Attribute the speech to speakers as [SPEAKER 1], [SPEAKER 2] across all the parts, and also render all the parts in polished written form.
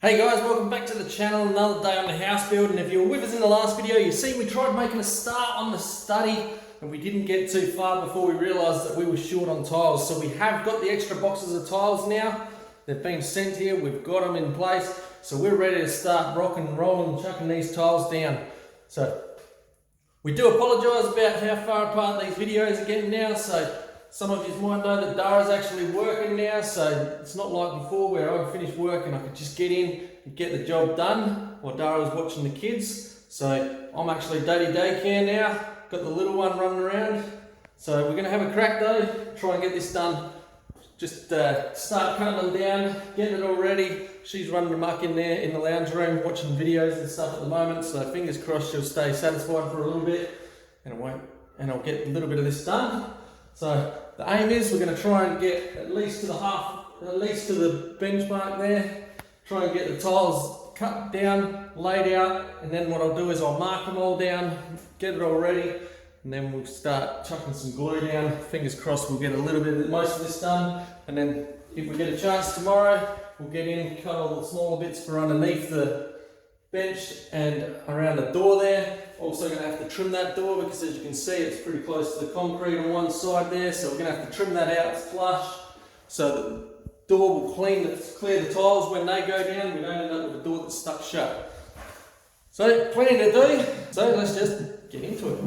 [SPEAKER 1] Hey guys, welcome back to the channel. Another day on the house build, and if you were with us in the last video, you see we tried making a start on the study and we didn't get too far before we realised that we were short on tiles. So we have got the extra boxes of tiles now. They've been sent here, we've got them in place. So we're ready to start rocking and rolling, chucking these tiles down. So we do apologise about how far apart these videos are getting now. So some of you might know that Dara's actually working now, so it's not like before where I finished work and I could just get in and get the job done while Dara was watching the kids. So I'm actually daddy daycare now, got the little one running around. So we're going to have a crack though, try and get this done. Just start cutting them down, getting it all ready. She's running amok in there in the lounge room watching videos and stuff at the moment, so fingers crossed she'll stay satisfied for a little bit and I'll get a little bit of this done. So the aim is we're going to try and get at least to the benchmark there, try and get the tiles cut down, laid out, and then what I'll do is I'll mark them all down, get it all ready, and then we'll start chucking some glue down. Fingers crossed we'll get a little bit of most of this done, and then if we get a chance tomorrow, we'll get in, cut all the smaller bits for underneath the bench and around the door there. Also going to have to trim that door because as you can see it's pretty close to the concrete on one side there, so we're going to have to trim that out flush so that the door will clear the tiles when they go down. We don't end up with a door that's stuck shut. So plenty to do, so let's just get into it.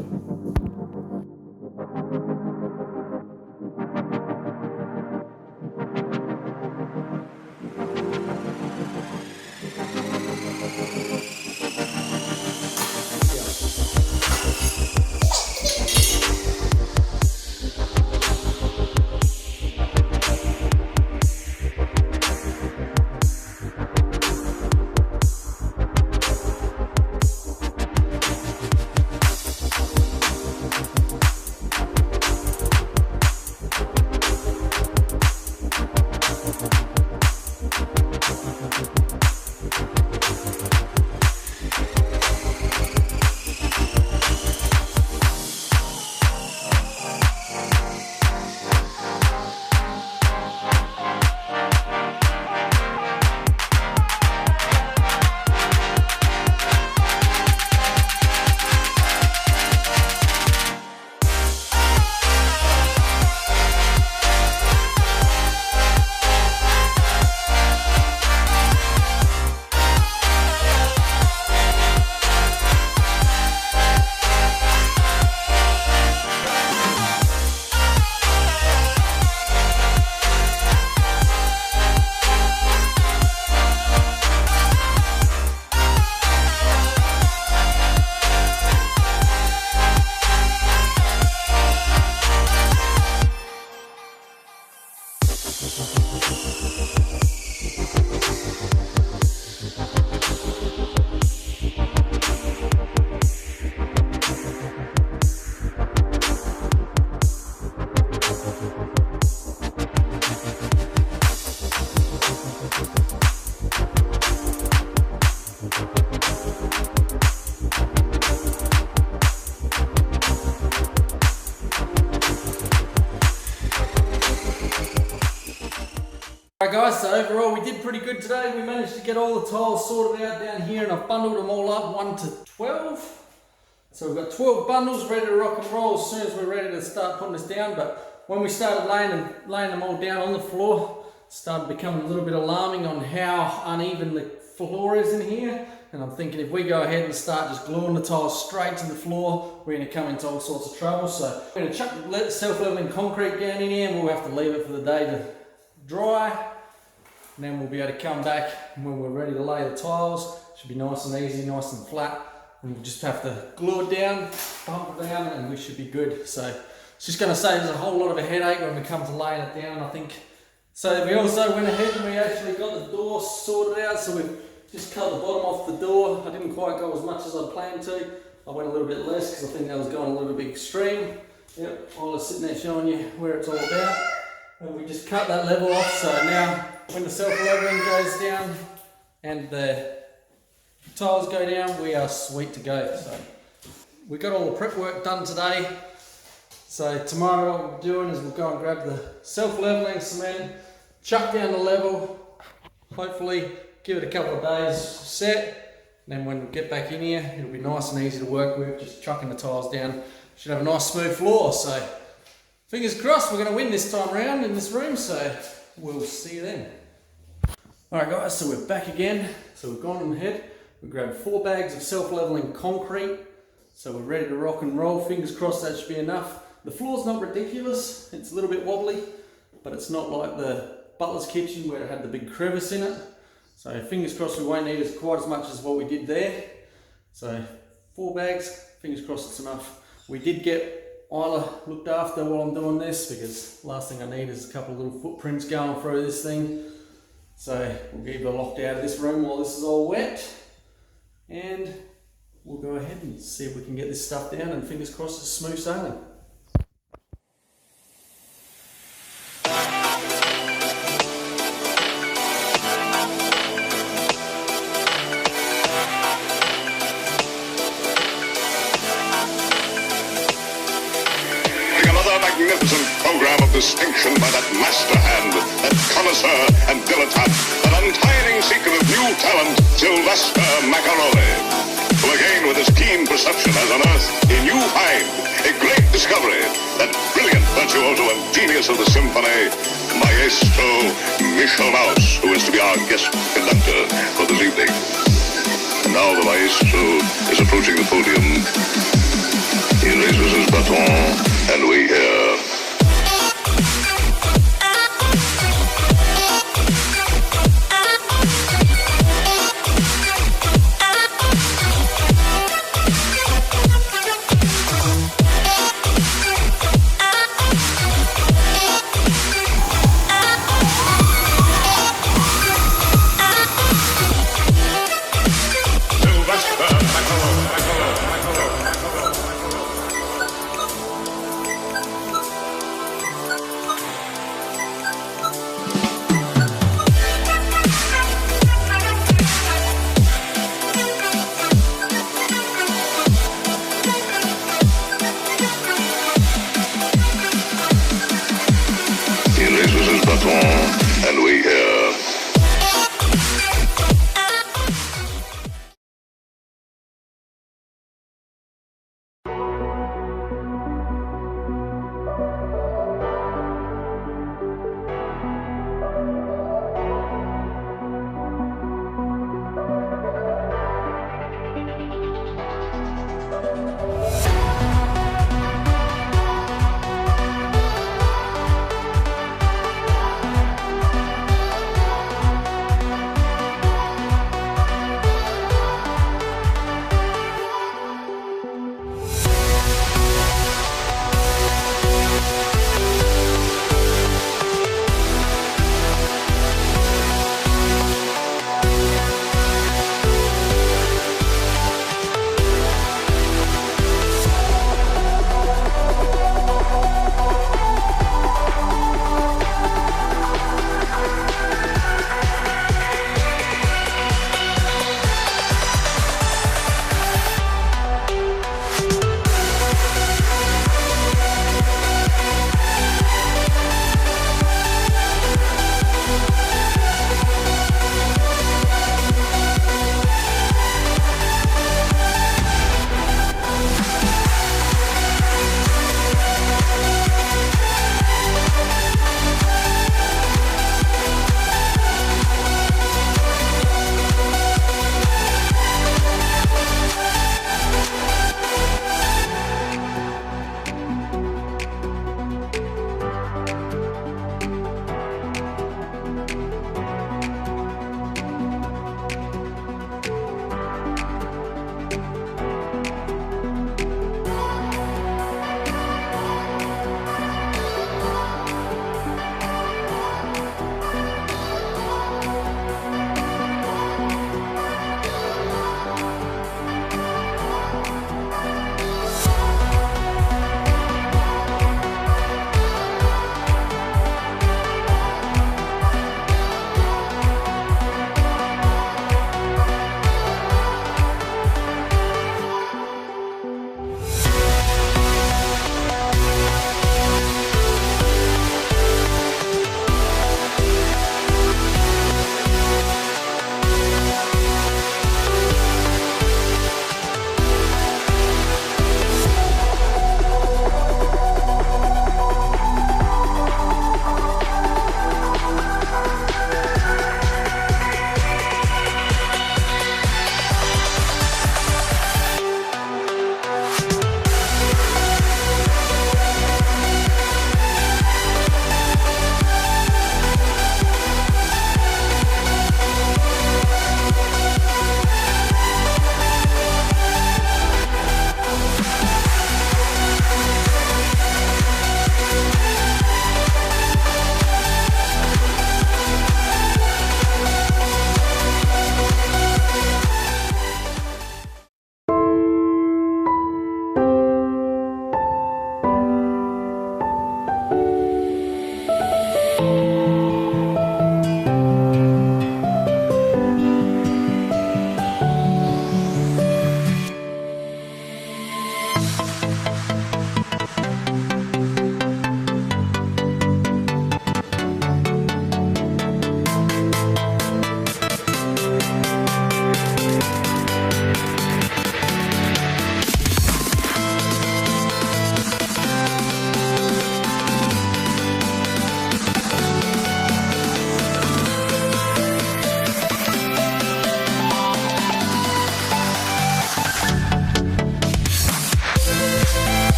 [SPEAKER 1] Alright guys, so overall we did pretty good today. We managed to get all the tiles sorted out down here and I've bundled them all up 1 to 12. So we've got 12 bundles ready to rock and roll as soon as we're ready to start putting this down. But when we started laying them all down on the floor, it started becoming a little bit alarming on how uneven the floor is in here. And I'm thinking if we go ahead and start just gluing the tiles straight to the floor, we're going to come into all sorts of trouble. So we're going to chuck self-leveling concrete down in here and we'll have to leave it for the day to dry. And then we'll be able to come back when we're ready to lay the tiles. Should be nice and easy, nice and flat. And we'll just have to glue it down, bump it down, and we should be good. So it's just going to save us a whole lot of a headache when we come to laying it down, I think. So we also went ahead and we actually got the door sorted out. So we've just cut the bottom off the door. I didn't quite go as much as I planned to. I went a little bit less because I think that was going a little bit extreme. Yep, I was sitting there showing you where it's all about. And we just cut that level off, so now when the self-leveling goes down and the tiles go down, we are sweet to go. So we got all the prep work done today. So tomorrow what we're doing is we'll go and grab the self-leveling cement, chuck down the level, hopefully give it a couple of days set, and then when we get back in here, it'll be nice and easy to work with, just chucking the tiles down. Should have a nice smooth floor, so fingers crossed we're going to win this time around in this room, so we'll see you then. Alright guys, so we're back again. So we've gone ahead, we grabbed 4 bags of self-leveling concrete, so we're ready to rock and roll. Fingers crossed that should be enough. The floor's not ridiculous, it's a little bit wobbly, but it's not like the butler's kitchen where it had the big crevice in it. So fingers crossed we won't need quite as much as what we did there. So 4 bags, fingers crossed it's enough. We did get Isla looked after while I'm doing this, because last thing I need is a couple of little footprints going through this thing. So we'll keep her locked out of this room while this is all wet, and we'll go ahead and see if we can get this stuff down, and fingers crossed it's smooth sailing.
[SPEAKER 2] Magnificent program of distinction by that master hand, that connoisseur and dilettante, that untiring seeker of new talent, Sylvester Macaroni, who again with his keen perception has unearthed a new find, a great discovery, that brilliant virtuoso and genius of the symphony, Maestro Mishaps, who is to be our guest conductor for this evening. Now the Maestro is approaching the podium. He raises his baton, and we hear.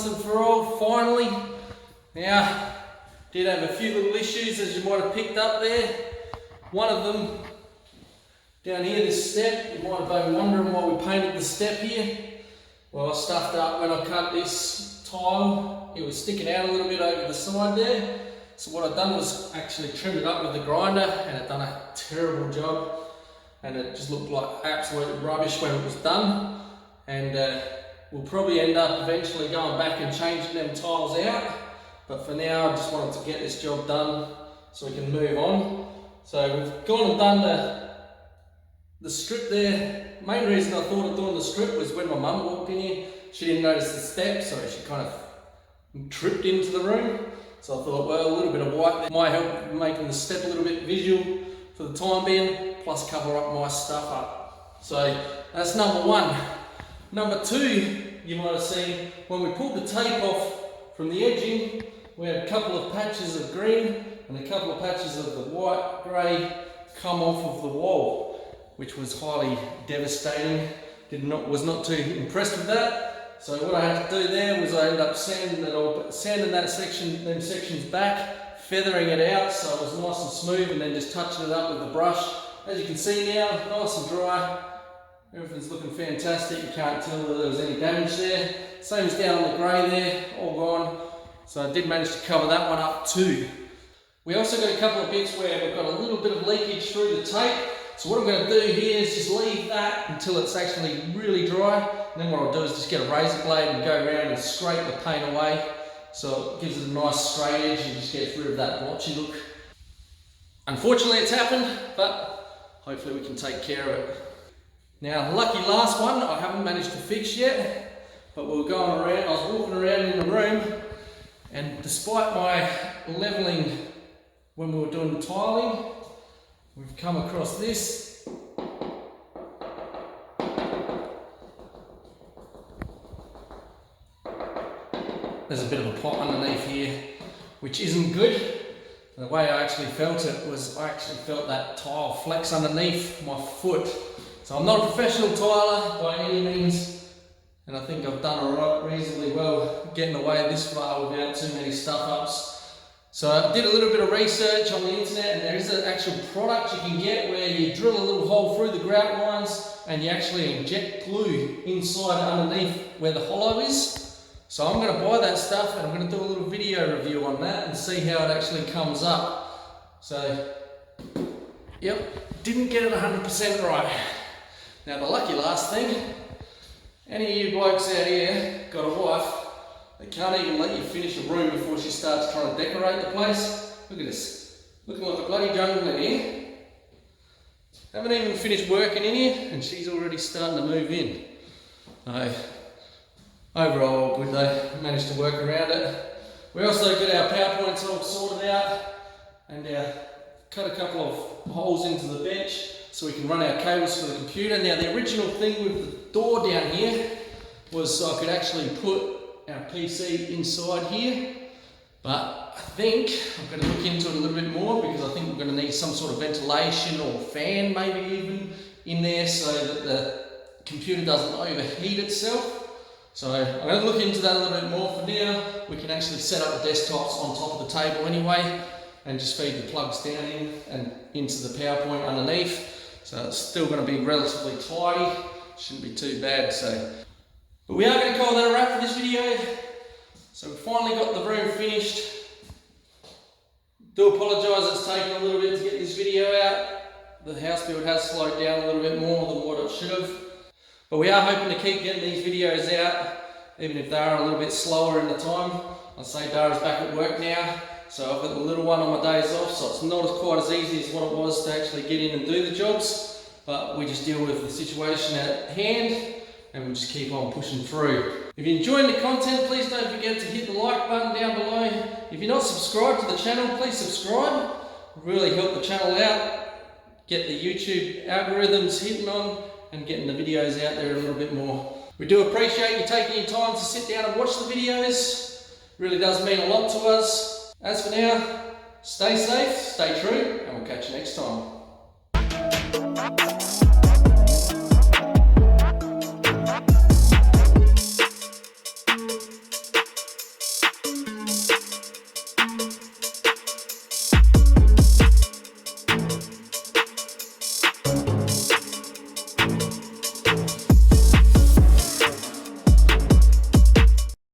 [SPEAKER 1] once and for all, finally. Now, did have a few little issues as you might have picked up there. One of them, down here, this step, you might have been wondering why we painted the step here. Well, I stuffed up when I cut this tile. It was sticking out a little bit over the side there. So what I've done was actually trimmed it up with the grinder, and it done a terrible job. And it just looked like absolute rubbish when it was done. And we'll probably end up eventually going back and changing them tiles out. But for now, I just wanted to get this job done so we can move on. So we've gone and done the strip there. Main reason I thought of doing the strip was when my mum walked in here, she didn't notice the steps, so she kind of tripped into the room. So I thought, well, a little bit of white there might help making the step a little bit visual for the time being, plus cover up my stuff up. So that's number one. Number two, you might have seen, when we pulled the tape off from the edging, we had a couple of patches of green and a couple of patches of the white grey come off of the wall, which was highly devastating. Was not too impressed with that. So what I had to do there was I ended up sanding them sections back, feathering it out so it was nice and smooth, and then just touching it up with the brush. As you can see now, nice and dry. Everything's looking fantastic. You can't tell that there was any damage there. Same as down on the grey there, all gone. So I did manage to cover that one up too. We also got a couple of bits where we've got a little bit of leakage through the tape. So what I'm going to do here is just leave that until it's actually really dry. And then what I'll do is just get a razor blade and go around and scrape the paint away. So it gives it a nice straight edge and just gets rid of that blotchy look. Unfortunately it's happened, but hopefully we can take care of it. Now, lucky last one I haven't managed to fix yet, but we were going around, I was walking around in the room, and despite my levelling when we were doing the tiling, we've come across this. There's a bit of a pot underneath here, which isn't good. The way I actually felt it was I actually felt that tile flex underneath my foot. So I'm not a professional tiler by any means, and I think I've done reasonably well getting away this far without too many stuff-ups. So I did a little bit of research on the internet, and there is an actual product you can get where you drill a little hole through the grout lines and you actually inject glue inside underneath where the hollow is. So I'm going to buy that stuff and I'm going to do a little video review on that and see how it actually comes up. So, yep, didn't get it 100% right. Now the lucky last thing, any of you blokes out here got a wife that can't even let you finish a room before she starts trying to decorate the place. Look at this, looking like a bloody jungle in here. Haven't even finished working in here and she's already starting to move in. Overall, good though, managed to work around it. We also got our PowerPoints all sorted out and cut a couple of holes into the bench so we can run our cables for the computer. Now the original thing with the door down here was so I could actually put our PC inside here, but I think I'm going to look into it a little bit more because I think we're going to need some sort of ventilation or fan maybe even in there so that the computer doesn't overheat itself. So I'm going to look into that a little bit more. For now, we can actually set up the desktops on top of the table anyway and just feed the plugs down in and into the PowerPoint underneath. So it's still going to be relatively tidy, shouldn't be too bad. But we are going to call that a wrap for this video. So we finally got the room finished. Do apologise it's taken a little bit to get this video out. The house build has slowed down a little bit more than what it should have. But we are hoping to keep getting these videos out, even if they are a little bit slower in the time. I'll say Dara's back at work now, so I've got the little one on my days off, so it's not quite as easy as what it was to actually get in and do the jobs. But we just deal with the situation at hand, and we'll just keep on pushing through. If you're enjoying the content, please don't forget to hit the like button down below. If you're not subscribed to the channel, please subscribe. It will really help the channel out, get the YouTube algorithms hitting on, and getting the videos out there a little bit more. We do appreciate you taking your time to sit down and watch the videos. It really does mean a lot to us. As for now, stay safe, stay true, and we'll catch you next time.